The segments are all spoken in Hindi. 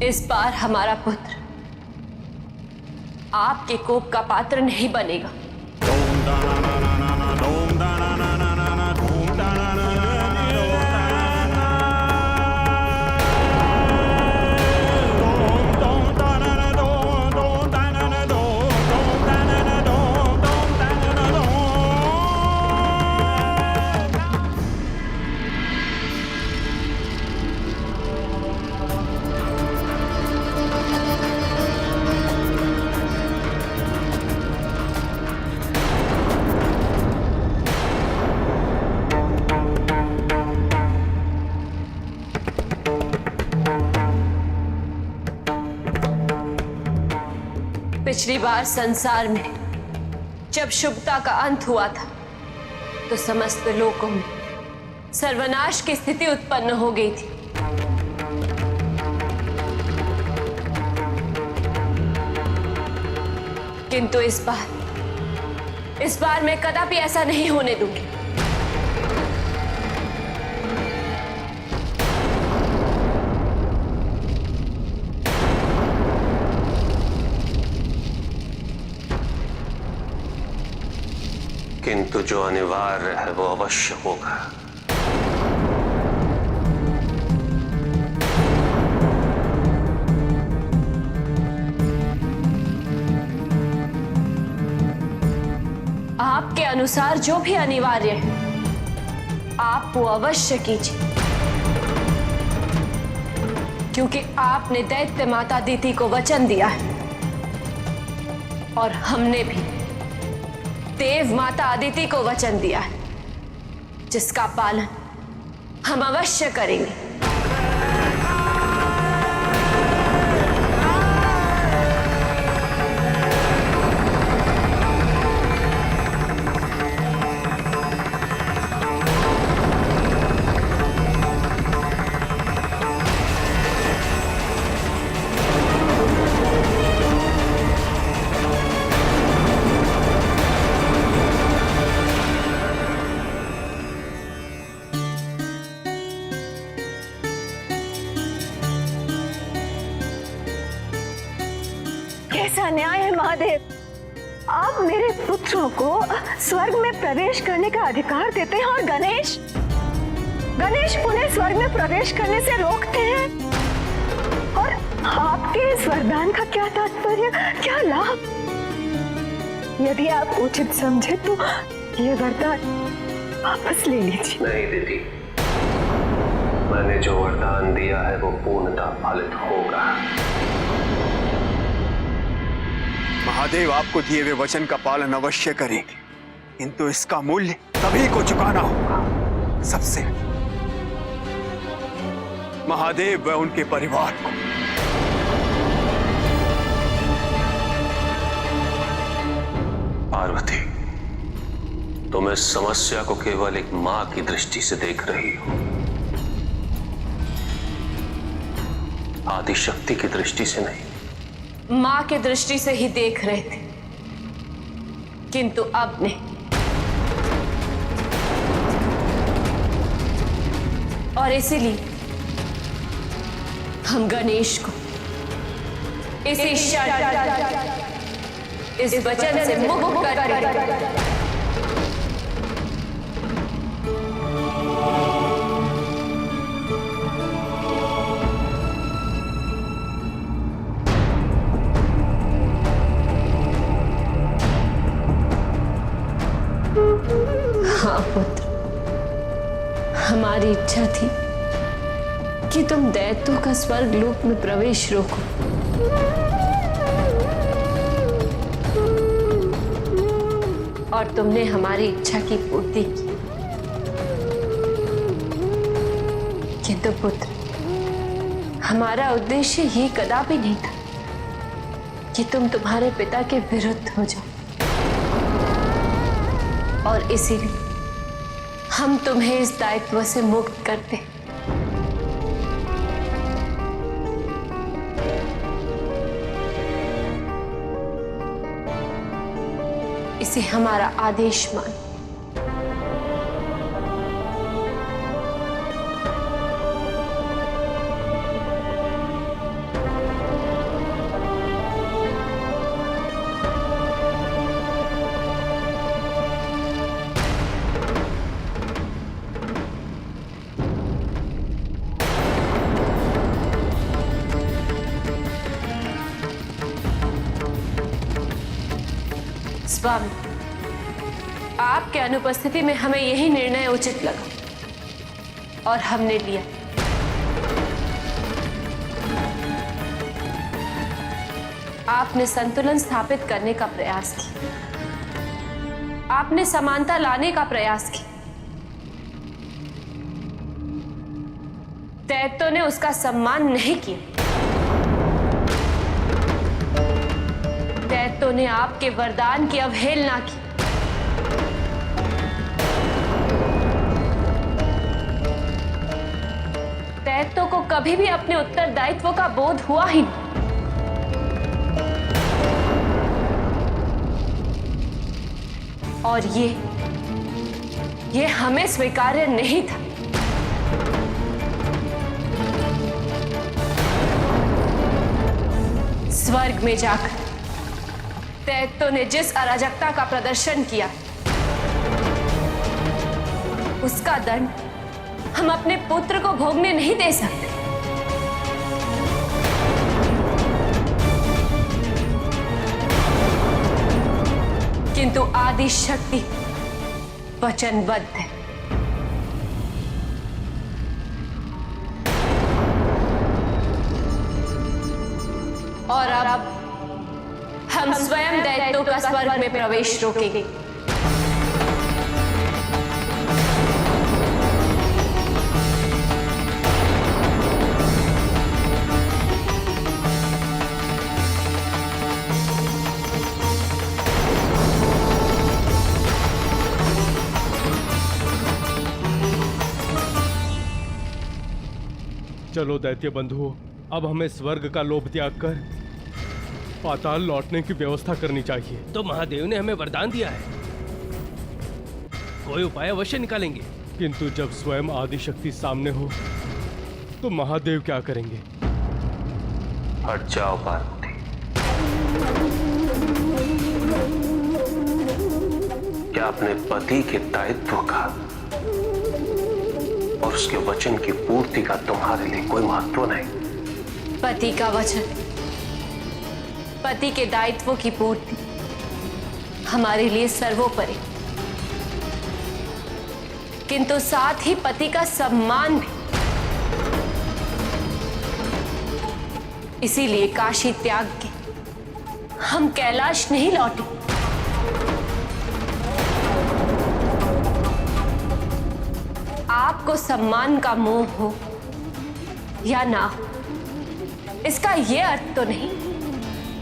इस बार हमारा पुत्र आपके कोप का पात्र नहीं बनेगा। पिछली बार संसार में जब शुभता का अंत हुआ था तो समस्त लोकों में सर्वनाश की स्थिति उत्पन्न हो गई थी। किंतु इस बार मैं कदापि ऐसा नहीं होने दूंगी। किंतु जो अनिवार्य है वो अवश्य होगा। आपके अनुसार जो भी अनिवार्य है आप वो अवश्य कीजिए, क्योंकि आपने दैत्य माता अदिति को वचन दिया है और हमने भी देव माता अदिति को वचन दिया है, जिसका पालन हम अवश्य करेंगे। कैसा अन्याय है महादेव, आप मेरे पुत्रों को स्वर्ग में प्रवेश करने का अधिकार देते हैं और गणेश उन्हें स्वर्ग में प्रवेश करने से रोकते हैं। और आपके इस वरदान का क्या तात्पर्य, क्या लाभ? यदि आप उचित समझे तो ये वरदान वापस ले लीजिए। नहीं दीदी, मैंने जो वरदान दिया है वो पूर्णतः फलित होगा। महादेव आपको दिए हुए वचन का पालन अवश्य करेंगे, किंतु इसका मूल्य सभी को चुकाना होगा। सबसे महादेव व उनके परिवार को। पार्वती, तुम इस समस्या को केवल एक मां की दृष्टि से देख रही हो, आदिशक्ति की दृष्टि से नहीं। मां की दृष्टि से ही देख रहे थे, किंतु अब नहीं। और इसीलिए हम गणेश को इसी इस वचन से मुक्त कर हाँ पुत्र, हमारी इच्छा थी कि तुम दैत्यों का स्वर्ग लोक में प्रवेश रोको, और तुमने हमारी इच्छा की पूर्ति की। किंतु पुत्र, हमारा उद्देश्य ही कदापि नहीं था कि तुम तुम्हारे पिता के विरुद्ध हो जाओ, और इसीलिए हम तुम्हें इस दायित्व से मुक्त करते। इसे हमारा आदेश मान। स्वामी, आपके अनुपस्थिति में हमें यही निर्णय उचित लगा और हमने लिया। आपने संतुलन स्थापित करने का प्रयास किया, आपने समानता लाने का प्रयास किया। दैत्यों ने उसका सम्मान नहीं किया। दैत्यों ने आपके वरदान की अवहेलना की। दैत्यों को कभी भी अपने उत्तरदायित्व का बोध हुआ ही नहीं। और ये हमें स्वीकार्य नहीं था। स्वर्ग में जाकर दैत्यों ने जिस अराजकता का प्रदर्शन किया, उसका दंड हम अपने पुत्र को भोगने नहीं दे सकते। किंतु आदि शक्ति वचनबद्ध है। और अब हम स्वयं दैत्यों का स्वर्ग में प्रवेश रोकेंगे। चलो दैत्य बंधुओं, अब हमें स्वर्ग का लोभ त्याग कर पाताल लौटने की व्यवस्था करनी चाहिए। तो महादेव ने हमें वरदान दिया है, कोई उपाय अवश्य निकालेंगे। किंतु जब स्वयं आदि शक्ति सामने हो तो महादेव क्या करेंगे? हट जाओ पार्वती। क्या अपने पति के दायित्व का और उसके वचन की पूर्ति का तुम्हारे लिए कोई महत्व नहीं? पति का वचन, पति के दायित्वों की पूर्ति हमारे लिए सर्वोपरि, किंतु साथ ही पति का सम्मान भी। इसीलिए काशी त्याग के हम कैलाश नहीं लौटे। आपको सम्मान का मोह हो या ना हो, इसका यह अर्थ तो नहीं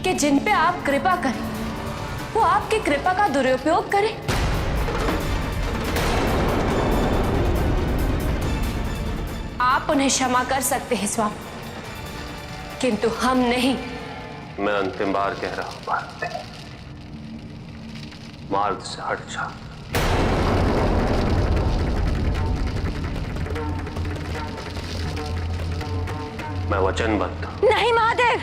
कि जिन पे आप कृपा करें वो आपकी कृपा का दुरुपयोग करें। आप उन्हें क्षमा कर सकते हैं स्वामी, किंतु हम नहीं। मैं अंतिम बार कह रहा हूं पार्वती, मार्ग से हट जा। मैं वचनबद्ध हूं। नहीं महादेव,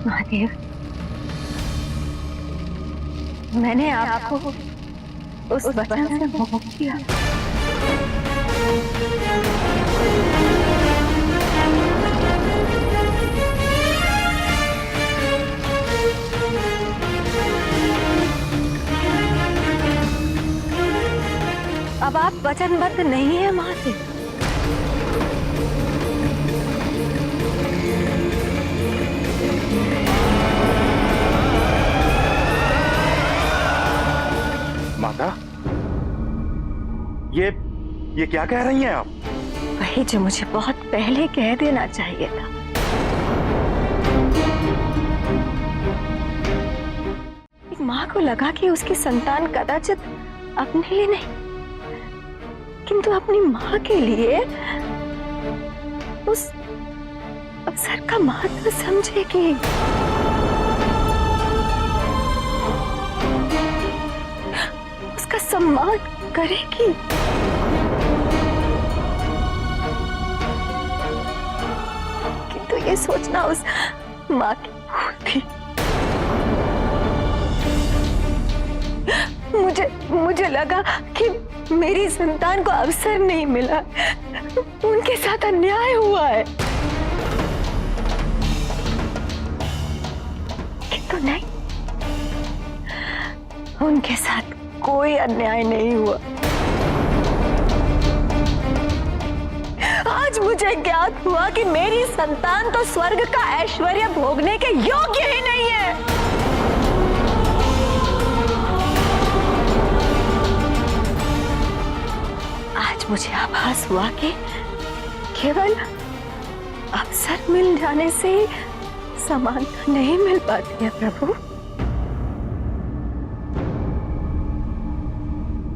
महादेव, मैंने आपको उस वचन से मोह किया। अब आप वचनबद्ध नहीं है महादेव। माता, ये क्या कह रही हैं आप? वही जो मुझे बहुत पहले कह देना चाहिए था। एक माँ को लगा कि उसकी संतान कदाचित अपने लिए नहीं किंतु अपनी माँ के लिए उस अवसर का महत्व समझेगी। उसका सम्मान करेगी। ये सोचना उस माँ की भूल थी। मुझे लगा कि मेरी संतान को अवसर नहीं मिला, उनके साथ अन्याय हुआ है। किंतु नहीं, उनके साथ कोई अन्याय नहीं हुआ। आज मुझे ज्ञात हुआ कि मेरी संतान तो स्वर्ग का ऐश्वर्य भोगने के योग्य ही नहीं है। आज मुझे आभास हुआ कि केवल अवसर मिल जाने से ही समानता नहीं मिल पाती है प्रभु।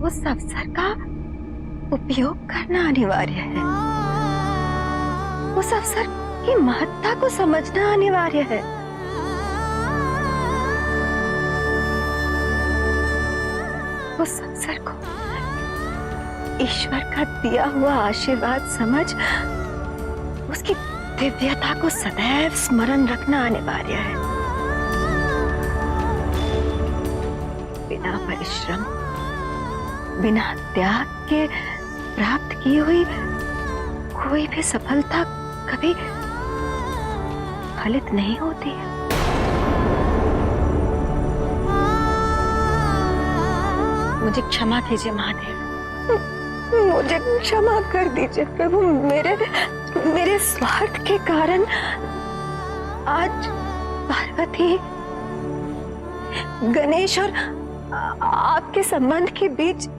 उस अवसर का उपयोग करना अनिवार्य है। उस अवसर की महत्ता को समझना अनिवार्य है। उस अवसर को ईश्वर का दिया हुआ आशीर्वाद समझ उसकी दिव्यता को सदैव स्मरण रखना अनिवार्य है। बिना परिश्रम, बिना त्याग के प्राप्त की हुई कोई भी सफलता कभी फलित नहीं होती है। मुझे क्षमा कीजिए महादेव, मुझे क्षमा कर दीजिए प्रभु। मेरे स्वार्थ के कारण आज पार्वती, गणेश और आपके संबंध के बीच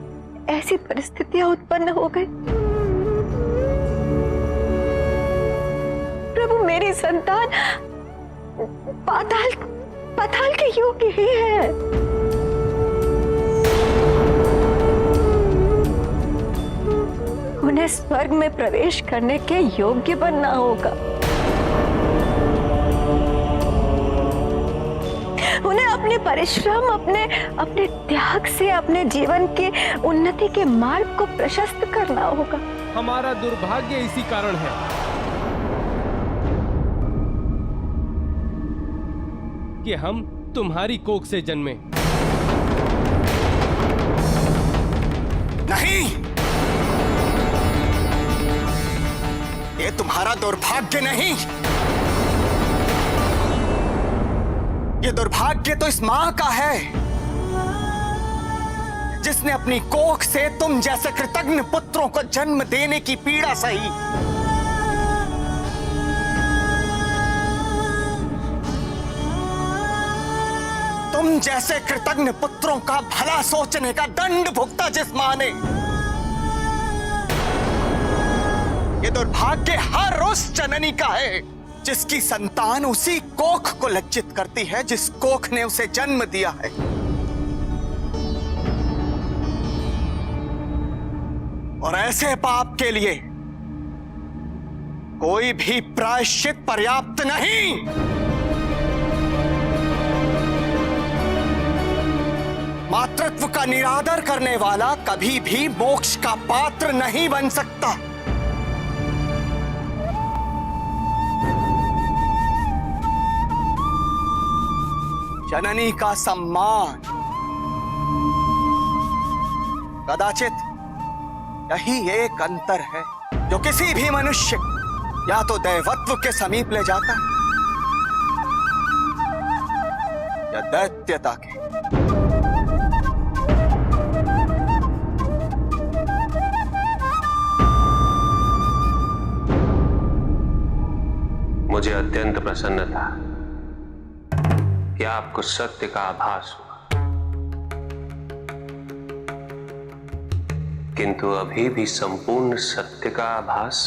ऐसी परिस्थितियां उत्पन्न हो गई। प्रभु, मेरी संतान पाताल के योग्य ही है। उन्हें स्वर्ग में प्रवेश करने के योग्य बनना होगा। उन्हें अपने परिश्रम, अपने त्याग से अपने जीवन के उन्नति के मार्ग को प्रशस्त करना होगा। हमारा दुर्भाग्य इसी कारण है कि हम तुम्हारी कोख से जन्मे। नहीं, ये तुम्हारा दुर्भाग्य नहीं, ये दुर्भाग्य तो इस मां का है जिसने अपनी कोख से तुम जैसे कृतज्ञ पुत्रों को जन्म देने की पीड़ा सही। तुम जैसे कृतज्ञ पुत्रों का भला सोचने का दंड भुगता जिस मां ने। ये दुर्भाग्य हर उस जननी का है जिसकी संतान उसी कोख को लज्जित करती है जिस कोख ने उसे जन्म दिया है। और ऐसे पाप के लिए कोई भी प्रायश्चित पर्याप्त नहीं। मातृत्व का निरादर करने वाला कभी भी मोक्ष का पात्र नहीं बन सकता। जननी का सम्मान कदाचित यही एक अंतर है जो किसी भी मनुष्य या तो दैवत्व के समीप ले जाता है या दैत्यता के। मुझे अत्यंत प्रसन्नता कि आपको सत्य का आभास हुआ, किंतु अभी भी संपूर्ण सत्य का आभास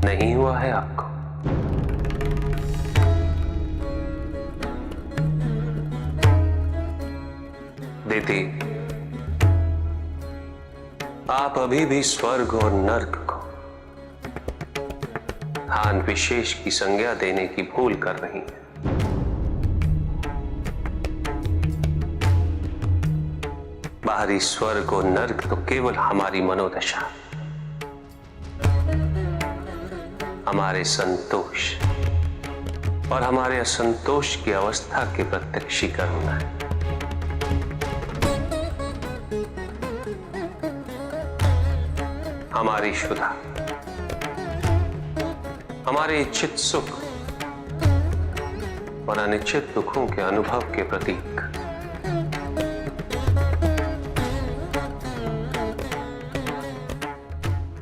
नहीं हुआ है आपको। दीदी, आप अभी भी स्वर्ग और नर्क को स्थान विशेष की संज्ञा देने की भूल कर रही हैं। बाहरी स्वर्ग और नर्क तो केवल हमारी मनोदशा, हमारे संतोष और हमारे असंतोष की अवस्था के प्रत्यक्षीकरण है। हमारी शुद्धा, हमारे इच्छित सुख और अनिश्चित दुखों के अनुभव के प्रतीक।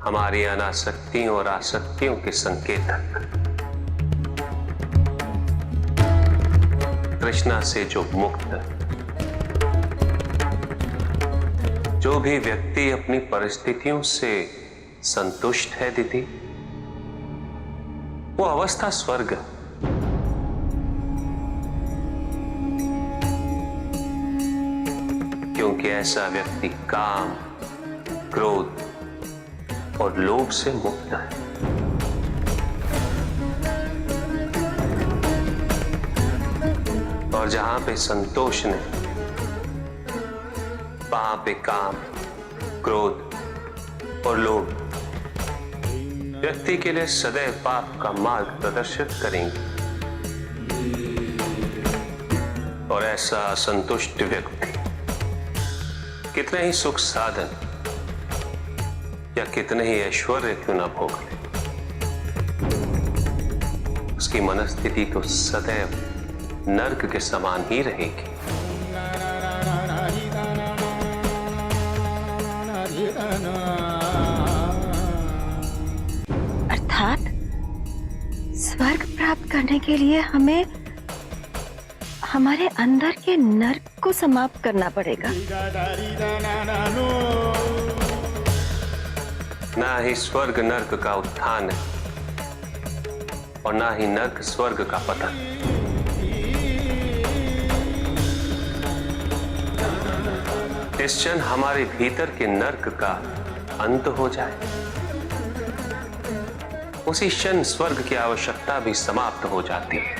हमारी अनासक्तियों और आसक्तियों के संकेतक। तृष्णा से जो मुक्त, जो भी व्यक्ति अपनी परिस्थितियों से संतुष्ट है दीदी, वो अवस्था स्वर्ग। क्योंकि ऐसा व्यक्ति काम, क्रोध और लोभ से मुक्त है। और जहां पे संतोष नहीं, वहां पे काम, क्रोध और लोभ व्यक्ति के लिए सदैव पाप का मार्ग प्रदर्शित करेंगे। और ऐसा असंतुष्ट व्यक्ति कितने ही सुख साधन या कितने ही ऐश्वर्य क्यों ना भोग ले, उसकी मनस्थिति तो सदैव नर्क के समान ही रहेगी। अर्थात स्वर्ग प्राप्त करने के लिए हमें हमारे अंदर के नर्क को समाप्त करना पड़ेगा। ना ही स्वर्ग नर्क का उत्थान है और ना ही नर्क स्वर्ग का पतन। जिस क्षण हमारे भीतर के नर्क का अंत हो जाए, उसी क्षण स्वर्ग की आवश्यकता भी समाप्त हो जाती है।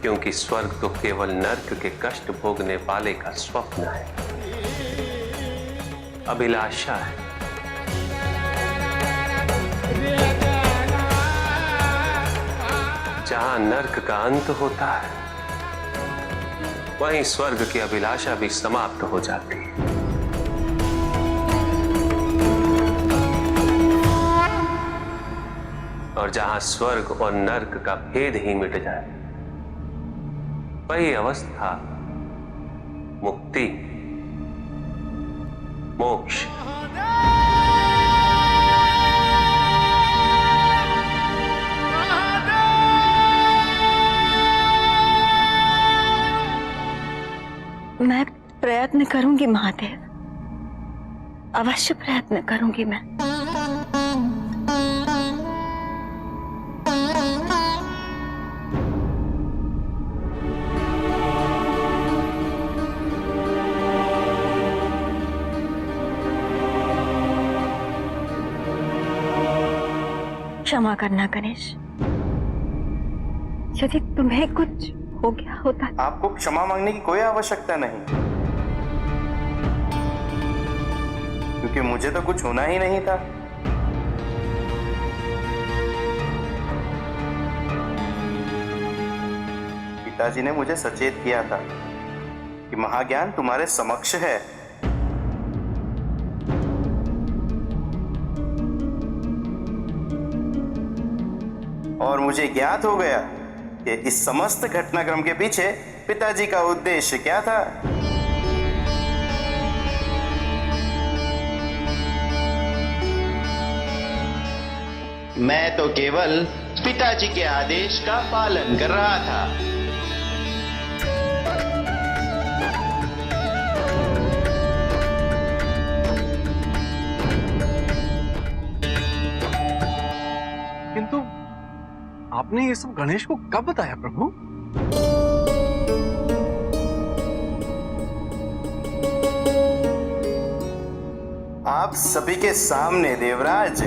क्योंकि स्वर्ग तो केवल नर्क के कष्ट भोगने वाले का स्वप्न है, अभिलाषा है। जहां नर्क का अंत होता है, वहीं स्वर्ग की अभिलाषा भी समाप्त हो जाती है। और जहां स्वर्ग और नर्क का भेद ही मिट जाए, वही अवस्था मुक्ति, मोक्ष। मैं प्रयत्न करूंगी महादेव, अवश्य प्रयत्न करूंगी मैं। क्षमा करना गणेश, यदि तुम्हें कुछ हो गया होता। आपको क्षमा मांगने की कोई आवश्यकता नहीं, क्योंकि मुझे तो कुछ होना ही नहीं था। पिताजी ने मुझे सचेत किया था कि महाज्ञान तुम्हारे समक्ष है। और मुझे ज्ञात हो गया कि इस समस्त घटनाक्रम के पीछे पिताजी का उद्देश्य क्या था। मैं तो केवल पिताजी के आदेश का पालन कर रहा था। किंतु आपने ये सब गणेश को कब बताया प्रभु? आप सभी के सामने देवराज।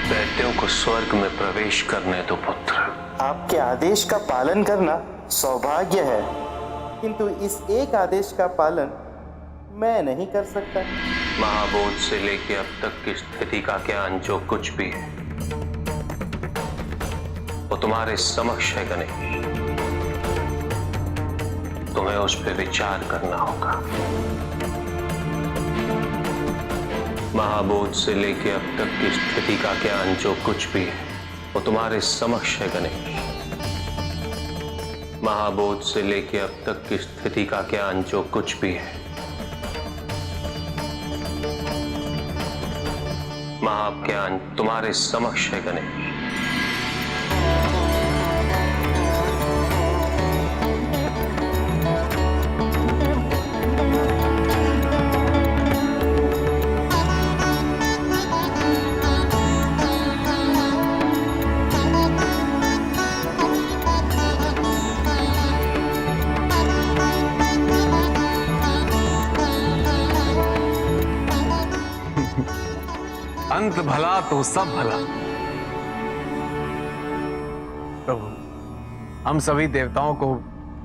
दैत्यों को स्वर्ग में प्रवेश करने दो पुत्र। आपके आदेश का पालन करना सौभाग्य है, किंतु इस एक आदेश का पालन मैं नहीं कर सकता। महाबोध से लेके अब तक की स्थिति का ज्ञान जो कुछ भी है वो तुम्हारे समक्ष है गणेश। तुम्हें उस पर विचार करना होगा। महाबोध से लेके अब तक की स्थिति का ज्ञान जो कुछ भी है वो तुम्हारे समक्ष है गणेश। महाबोध से लेके अब तक की स्थिति का ज्ञान जो कुछ भी है महाज्ञान तुम्हारे समक्ष है गणेश। अंत भला तो सब भला। प्रभु, हम सभी देवताओं को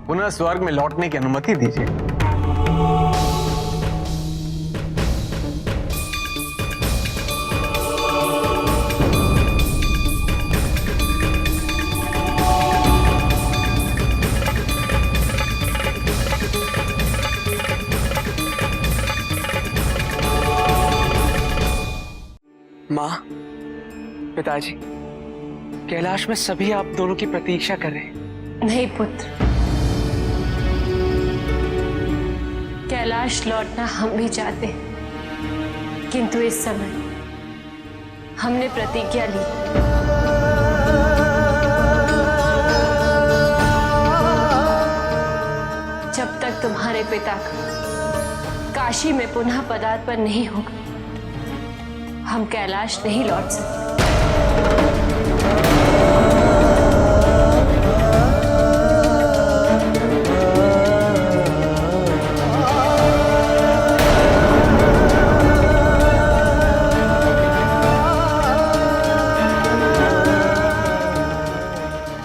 पुनः स्वर्ग में लौटने की अनुमति दीजिए। माँ, पिताजी, कैलाश में सभी आप दोनों की प्रतीक्षा कर रहे हैं। नहीं पुत्र, कैलाश लौटना हम भी चाहते हैं, किंतु इस समय हमने प्रतिज्ञा ली जब तक तुम्हारे पिता का काशी में पुनः पदार्पण नहीं होगा हम कैलाश नहीं लौट सकते।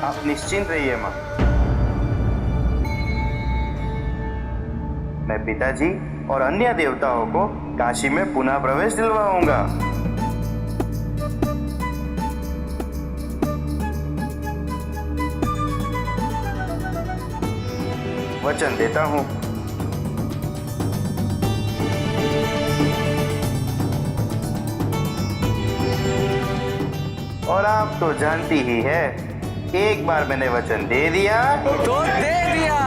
आप निश्चिंत रहिए मां, मैं पिताजी और अन्य देवताओं को काशी में पुनः प्रवेश दिलवाऊंगा। वचन देता हूं। और आप तो जानती ही है, एक बार मैंने वचन दे दिया तो दे दिया।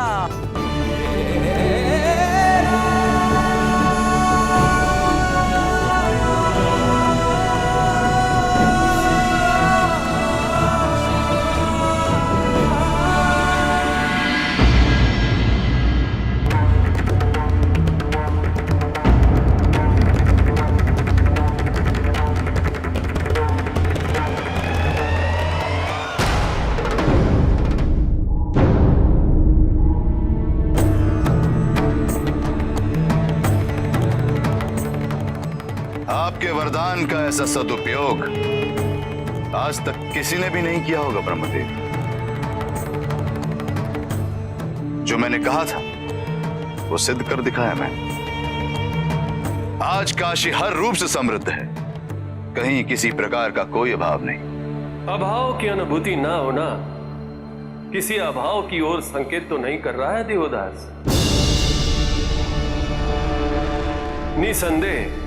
आपके वरदान का ऐसा सदुपयोग आज तक किसी ने भी नहीं किया होगा ब्रह्मदेव। जो मैंने कहा था वो सिद्ध कर दिखाया मैंने। आज काशी हर रूप से समृद्ध है, कहीं किसी प्रकार का कोई अभाव नहीं। अभाव की अनुभूति ना होना किसी अभाव की ओर संकेत तो नहीं कर रहा है देवदास। निसंदेह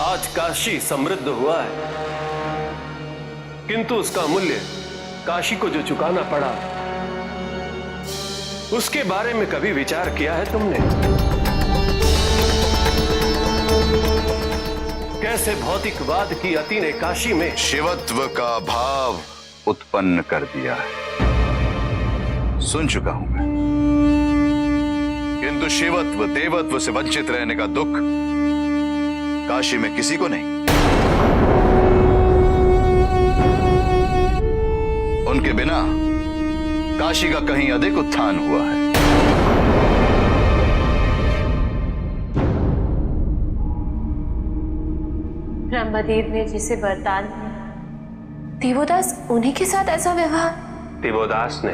आज काशी समृद्ध हुआ है, किंतु उसका मूल्य काशी को जो चुकाना पड़ा उसके बारे में कभी विचार किया है तुमने? कैसे भौतिकवाद की अति ने काशी में शिवत्व का भाव उत्पन्न कर दिया है, सुन चुका हूं मैं। किंतु शिवत्व देवत्व से वंचित रहने का दुख काशी में किसी को नहीं। उनके बिना काशी का कहीं अधिक उत्थान हुआ है। ब्रह्मदेव ने जिसे वरदान दिया, देवोदास उन्हीं के साथ ऐसा व्यवहार? देवोदास ने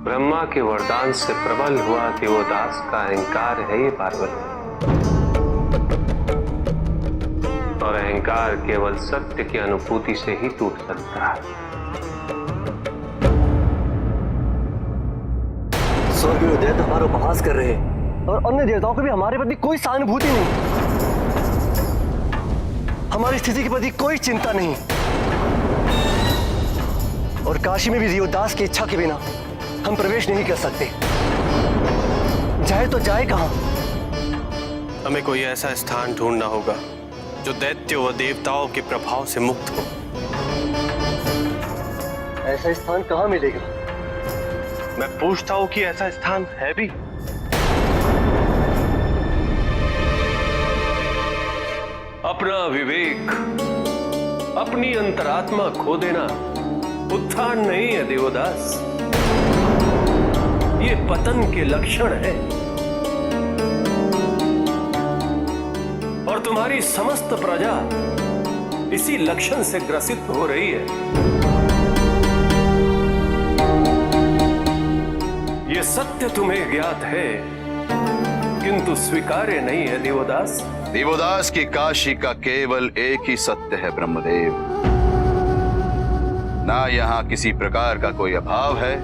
ब्रह्मा के वरदान से प्रबल हुआ देवदास का अहंकार है ये पार्वती, और अहंकार केवल सत्य की अनुभूति से ही टूट सकता है। स्वर्गीय देवता हमारा उपहास कर रहे हैं और अन्य देवताओं को भी हमारे प्रति कोई सहानुभूति नहीं, हमारी स्थिति के प्रति कोई चिंता नहीं। और काशी में भी देवदास की इच्छा के बिना हम प्रवेश नहीं कर सकते। जाए तो जाए कहां? हमें कोई ऐसा स्थान ढूंढना होगा जो दैत्यों व देवताओं के प्रभाव से मुक्त हो। ऐसा स्थान कहां मिलेगा? मैं पूछता हूं कि ऐसा स्थान है भी? अपना विवेक, अपनी अंतरात्मा खो देना उत्थान नहीं है देवदास, ये पतन के लक्षण है। और तुम्हारी समस्त प्रजा इसी लक्षण से ग्रसित हो रही है। ये सत्य तुम्हें ज्ञात है किंतु स्वीकार्य नहीं है देवदास। देवदास की काशी का केवल एक ही सत्य है ब्रह्मदेव, ना यहां किसी प्रकार का कोई अभाव है,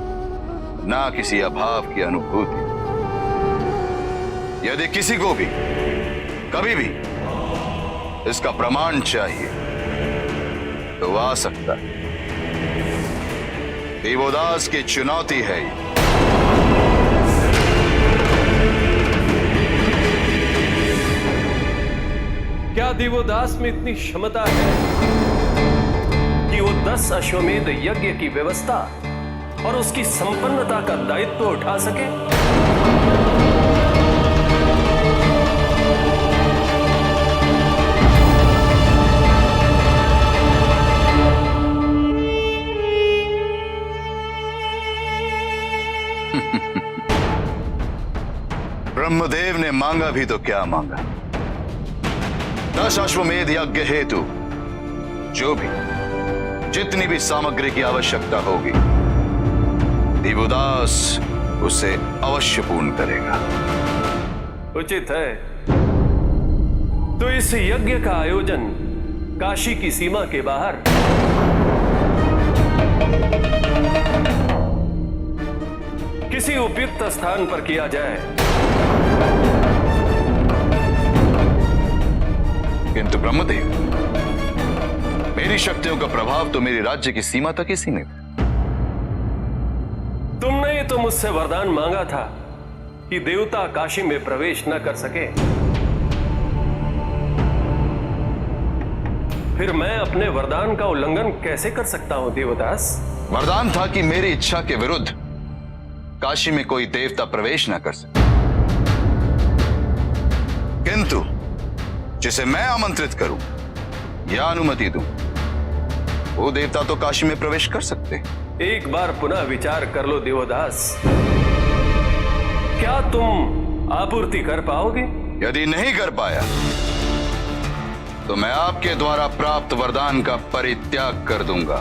ना किसी अभाव की अनुभूति। यदि किसी को भी कभी भी इसका प्रमाण चाहिए तो आ सकता है। देवदास की चुनौती है ये। क्या देवदास में इतनी क्षमता है कि वो 10 अश्वमेध यज्ञ की व्यवस्था और उसकी संपन्नता का दायित्व उठा सके? ब्रह्मदेव ने मांगा भी तो क्या मांगा? 10 अश्वमेध यज्ञ हेतु जो भी जितनी भी सामग्री की आवश्यकता होगी देवदास उसे अवश्य पूर्ण करेगा। उचित है। तो इस यज्ञ का आयोजन काशी की सीमा के बाहर किसी उपयुक्त स्थान पर किया जाए। किंतु ब्रह्मदेव, मेरी शक्तियों का प्रभाव तो मेरी राज्य की सीमा तक ही सीमित है। तुमने ही तो मुझसे वरदान मांगा था कि देवता काशी में प्रवेश न कर सके। फिर मैं अपने वरदान का उल्लंघन कैसे कर सकता हूं देवदास? वरदान था कि मेरी इच्छा के विरुद्ध काशी में कोई देवता प्रवेश न कर सके, किंतु जिसे मैं आमंत्रित करूं या अनुमति दूं वो देवता तो काशी में प्रवेश कर सकते हैं। एक बार पुनः विचार कर लो देवदास, क्या तुम आपूर्ति कर पाओगे? यदि नहीं कर पाया तो मैं आपके द्वारा प्राप्त वरदान का परित्याग कर दूंगा।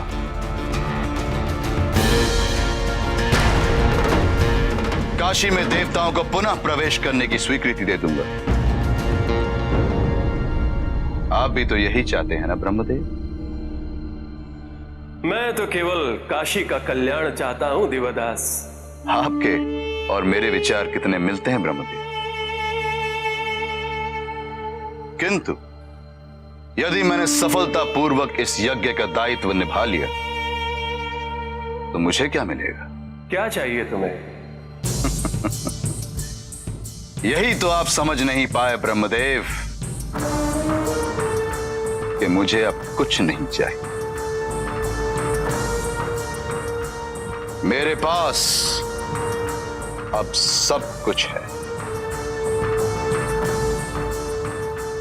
काशी में देवताओं को पुनः प्रवेश करने की स्वीकृति दे दूंगा। आप भी तो यही चाहते हैं ना ब्रह्मदेव? मैं तो केवल काशी का कल्याण चाहता हूं देवदास। आपके और मेरे विचार कितने मिलते हैं ब्रह्मदेव। किंतु यदि मैंने सफलतापूर्वक इस यज्ञ का दायित्व निभा लिया तो मुझे क्या मिलेगा? क्या चाहिए तुम्हें? यही तो आप समझ नहीं पाए ब्रह्मदेव कि मुझे अब कुछ नहीं चाहिए। मेरे पास अब सब कुछ है।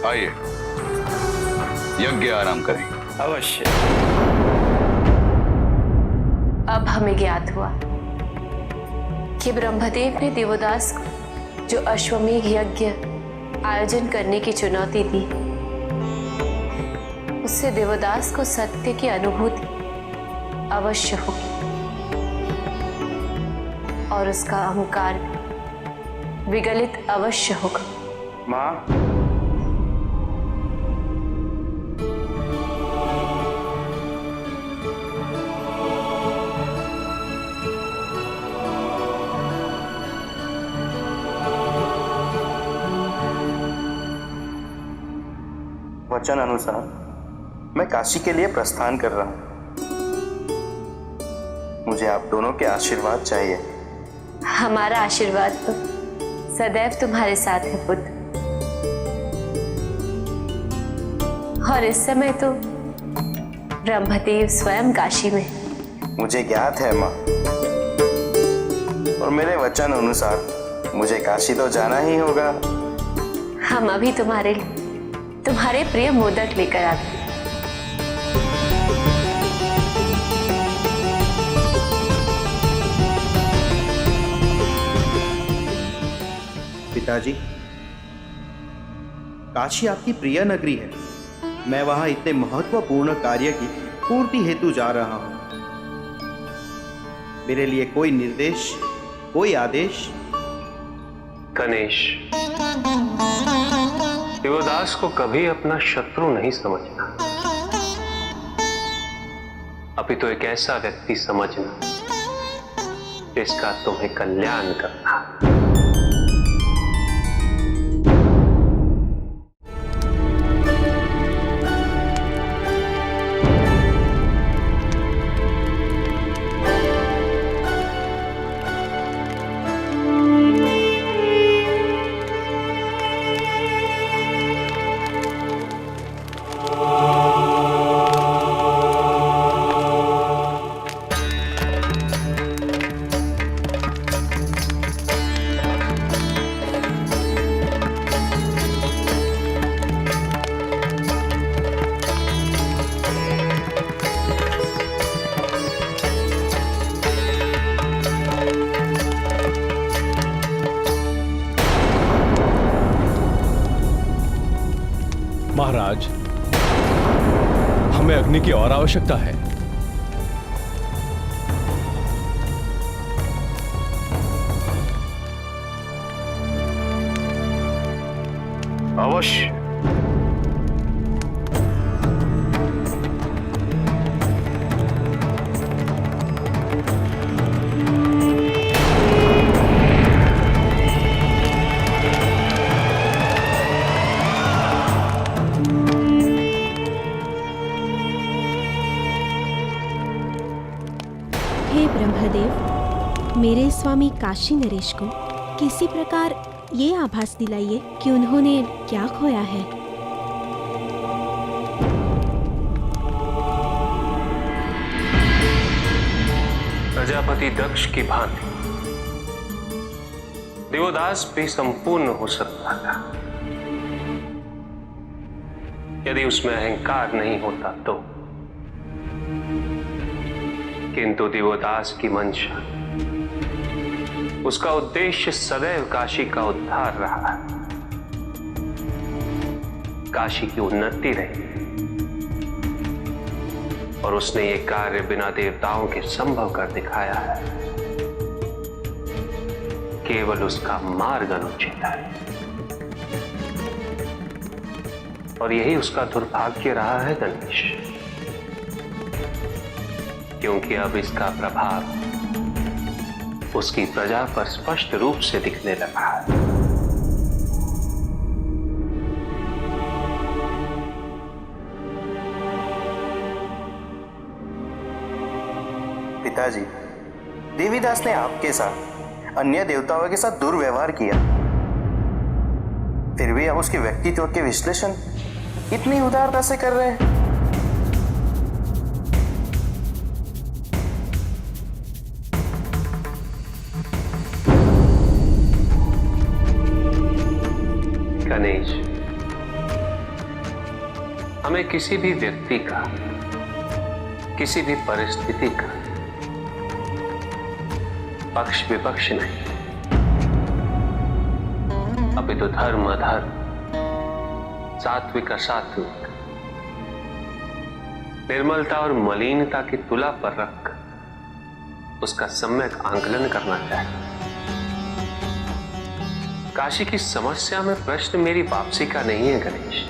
आइए यज्ञ आराम करें। अवश्य। अब हमें ज्ञात हुआ कि ब्रह्मदेव ने देवदास को जो अश्वमेध यज्ञ आयोजन करने की चुनौती दी, उससे देवदास को सत्य की अनुभूति अवश्य होगी। और उसका अहंकार विगलित अवश्य होगा। माँ, वचन अनुसार मैं काशी के लिए प्रस्थान कर रहा हूं। मुझे आप दोनों के आशीर्वाद चाहिए। हमारा आशीर्वाद तो सदैव तुम्हारे साथ है पुत्र। और इस समय तो ब्रह्मदेव स्वयं काशी में। मुझे ज्ञात है माँ, और मेरे वचन अनुसार मुझे काशी तो जाना ही होगा। हम अभी तुम्हारे प्रिय मोदक लेकर आते हैं। पिताजी, काशी आपकी प्रिय नगरी है। मैं वहां इतने महत्वपूर्ण कार्य की पूर्ति हेतु जा रहा हूं। मेरे लिए कोई निर्देश, कोई आदेश? गणेश, देवदास को कभी अपना शत्रु नहीं समझना। अभी तो एक ऐसा व्यक्ति समझना जिसका तुम्हें कल्याण करना। महाराज, हमें अग्नि की और आवश्यकता है। अवश्य। हे ब्रह्मदेव, मेरे स्वामी काशी नरेश को किसी प्रकार ये आभास दिलाइए कि उन्होंने क्या खोया है। प्रजापति दक्ष की भांति देवदास भी संपूर्ण हो सकता था यदि उसमें अहंकार नहीं होता तो। किंतु देवदास की मंशा, उसका उद्देश्य सदैव काशी का उद्धार रहा है, काशी की उन्नति रही, और उसने ये कार्य बिना देवताओं के संभव कर दिखाया है। केवल उसका मार्ग अनुचित है, और यही उसका दुर्भाग्य रहा है गणेश, क्योंकि अब इसका प्रभाव उसकी प्रजा पर स्पष्ट रूप से दिखने लगा है। पिताजी, देवीदास ने आपके साथ, अन्य देवताओं के साथ दुर्व्यवहार किया, फिर भी आप उसके व्यक्तित्व के विश्लेषण इतनी उदारता से कर रहे हैं। गणेश, हमें किसी भी व्यक्ति का, किसी भी परिस्थिति का पक्ष विपक्ष नहीं, अभी तो धर्म अधर्म, सात्विक असात्विक, निर्मलता और मलिनता की तुला पर रख उसका सम्यक आंकलन करना चाहिए। काशी की समस्या में प्रश्न मेरी वापसी का नहीं है गणेश,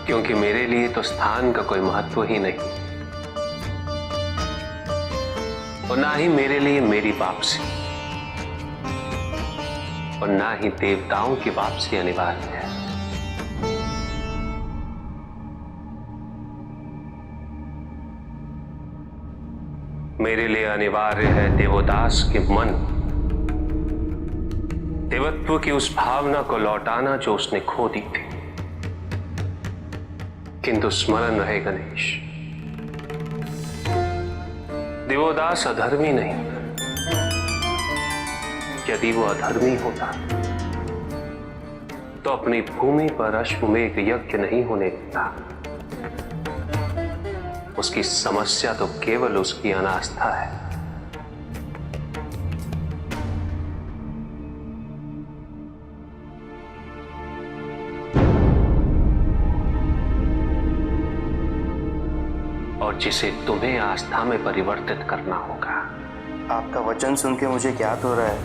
क्योंकि मेरे लिए तो स्थान का कोई महत्व ही नहीं, और ना ही मेरे लिए मेरी वापसी, और ना ही देवताओं की वापसी अनिवार्य है। मेरे लिए अनिवार्य है देवदास के मन, देवत्व की उस भावना को लौटाना जो उसने खो दी थी। किंतु स्मरण रहे गणेश, देवदास अधर्मी नहीं। यदि वो अधर्मी होता तो अपनी भूमि पर अश्वमेध यज्ञ नहीं होने देता। उसकी समस्या तो केवल उसकी अनास्था है। और जिसे तुम्हें आस्था में परिवर्तित करना होगा। आपका वचन सुन के मुझे ज्ञात हो रहा है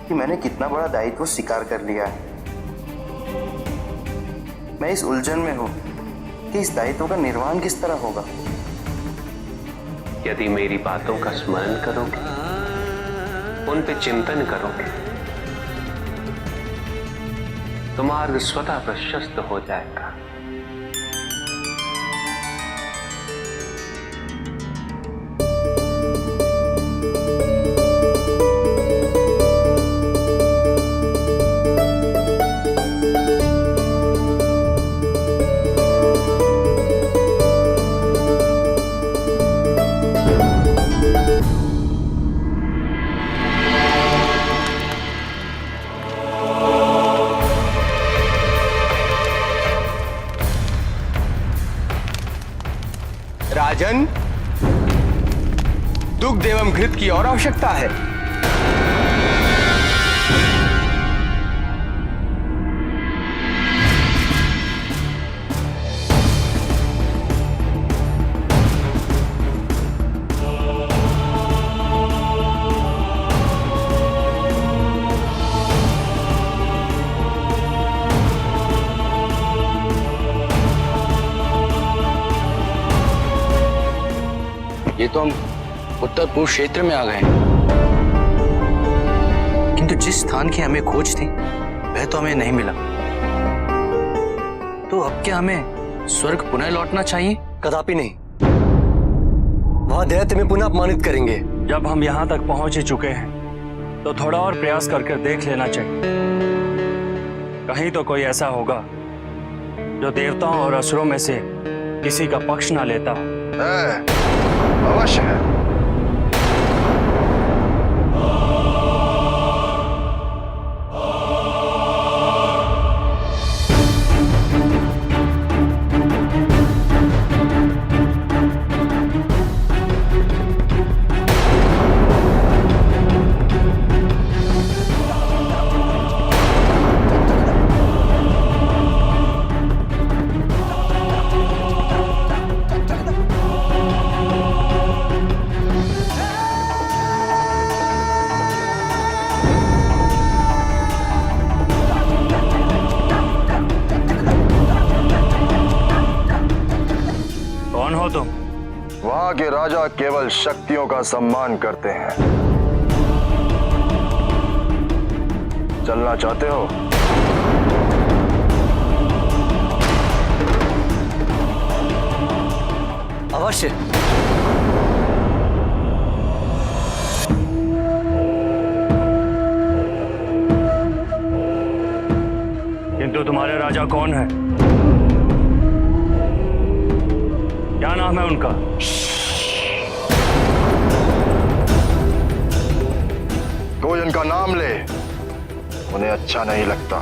कि मैंने कितना बड़ा दायित्व स्वीकार कर लिया है। मैं इस उलझन में हूं कि इस दायित्व का निर्वहन किस तरह होगा। यदि मेरी बातों का स्मरण करोगे, उन पे चिंतन करोगे, तो मार्ग स्वतः प्रशस्त हो जाएगा। राजन, दुग्ध एवं घृत की और आवश्यकता है। ये तो हम उत्तर पूर्व क्षेत्र में आ गए हैं, किंतु जिस स्थान की हमें खोज थी वह तो हमें नहीं मिला। तो अब क्या हमें स्वर्ग पुनः लौटना चाहिए? कदापि नहीं, वहां दैत्य में पुनः अपमानित करेंगे। जब हम यहाँ तक पहुंच ही चुके हैं तो थोड़ा और प्रयास करके देख लेना चाहिए। कहीं तो कोई ऐसा होगा जो देवताओं और असुरों में से किसी का पक्ष ना लेता हो। अवश्य है। वहां के राजा केवल शक्तियों का सम्मान करते हैं। चलना चाहते हो? अवश्य। किंतु तुम्हारे राजा कौन है? क्या नाम है उनका? कोई उनका नाम ले, उन्हें अच्छा नहीं लगता।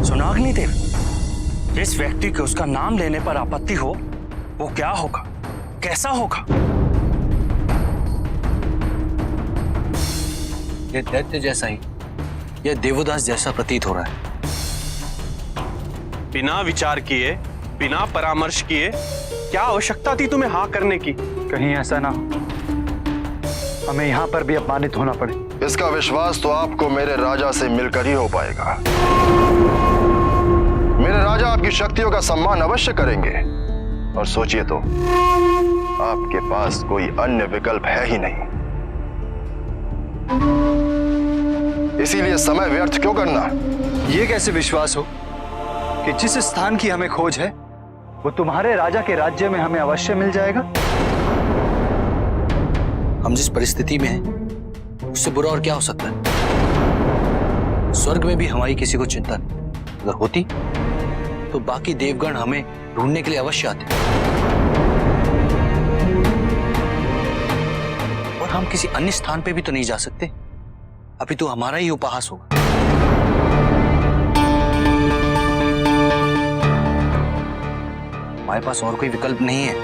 सुनाग्नि देव, जिस व्यक्ति को उसका नाम लेने पर आपत्ति हो वो क्या होगा, कैसा होगा? ये दैत्य जैसा ही यह देवदास जैसा प्रतीत हो रहा है। बिना विचार किए, बिना परामर्श किए क्या आवश्यकता थी तुम्हें हाँ करने की? कहीं ऐसा ना हो हमें यहाँ पर भी अपमानित होना पड़े। इसका विश्वास तो आपको मेरे राजा से मिलकर ही हो पाएगा। मेरे राजा आपकी शक्तियों का सम्मान अवश्य करेंगे, और सोचिए तो आपके पास कोई अन्य विकल्प है ही नहीं। इसीलिए समय व्यर्थ क्यों करना? ये कैसे विश्वास हो कि जिस स्थान की हमें खोज है वो तुम्हारे राजा के राज्य में हमें अवश्य मिल जाएगा? हम जिस परिस्थिति में हैं, उससे बुरा और क्या हो सकता है? स्वर्ग में भी हमारी किसी को चिंता नहीं। अगर होती तो बाकी देवगण हमें ढूंढने के लिए अवश्य आते, और हम किसी अन्य स्थान पे भी तो नहीं जा सकते। अभी तो हमारा ही उपहास होगा। हमारे पास और कोई विकल्प नहीं है।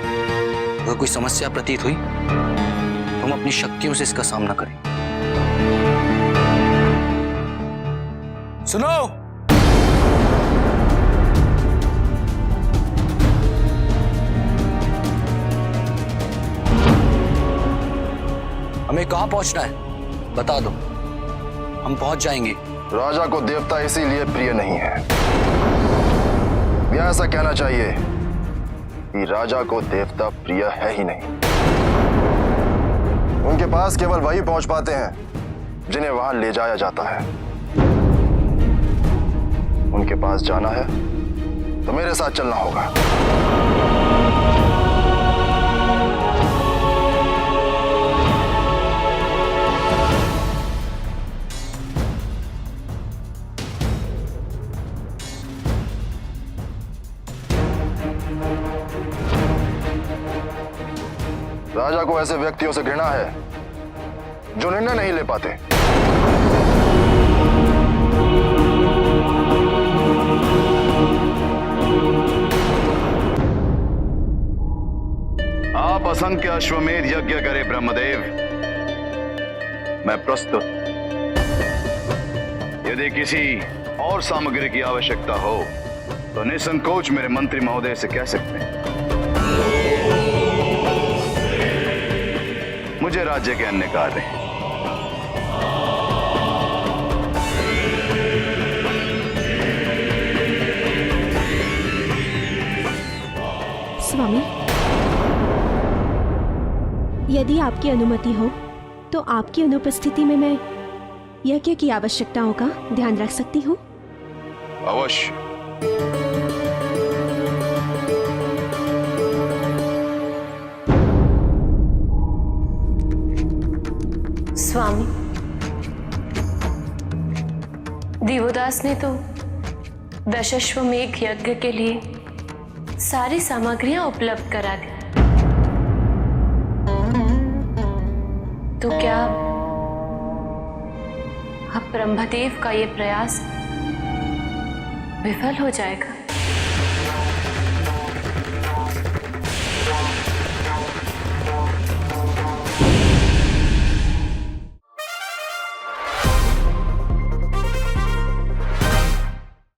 अगर कोई समस्या प्रतीत हुई तो हम अपनी शक्तियों से इसका सामना करें। सुनो, हमें कहाँ पहुंचना है बता दो, हम पहुंच जाएंगे। राजा को देवता इसीलिए प्रिय नहीं है, या ऐसा कहना चाहिए कि राजा को देवता प्रिय है ही नहीं। उनके पास केवल वही पहुंच पाते हैं जिन्हें वहां ले जाया जाता है। उनके पास जाना है तो मेरे साथ चलना होगा। राजा को ऐसे व्यक्तियों से घृणा है जो निर्णय नहीं ले पाते। आप असंख्य अश्वमेध यज्ञ करें ब्रह्मदेव, मैं प्रस्तुत। यदि किसी और सामग्री की आवश्यकता हो तो निसंकोच मेरे मंत्री महोदय से कह सकते हैं। मुझे राज्य के अन्य कार्य हैं। स्वामी, यदि आपकी अनुमति हो तो आपकी अनुपस्थिति में मैं यज्ञ की आवश्यकताओं का ध्यान रख सकती हूँ? अवश्य। स्वामी, देवदास ने तो दशाश्वमेध यज्ञ के लिए सारी सामग्रियां उपलब्ध करा दी, तो क्या अब ब्रह्मदेव का ये प्रयास विफल हो जाएगा?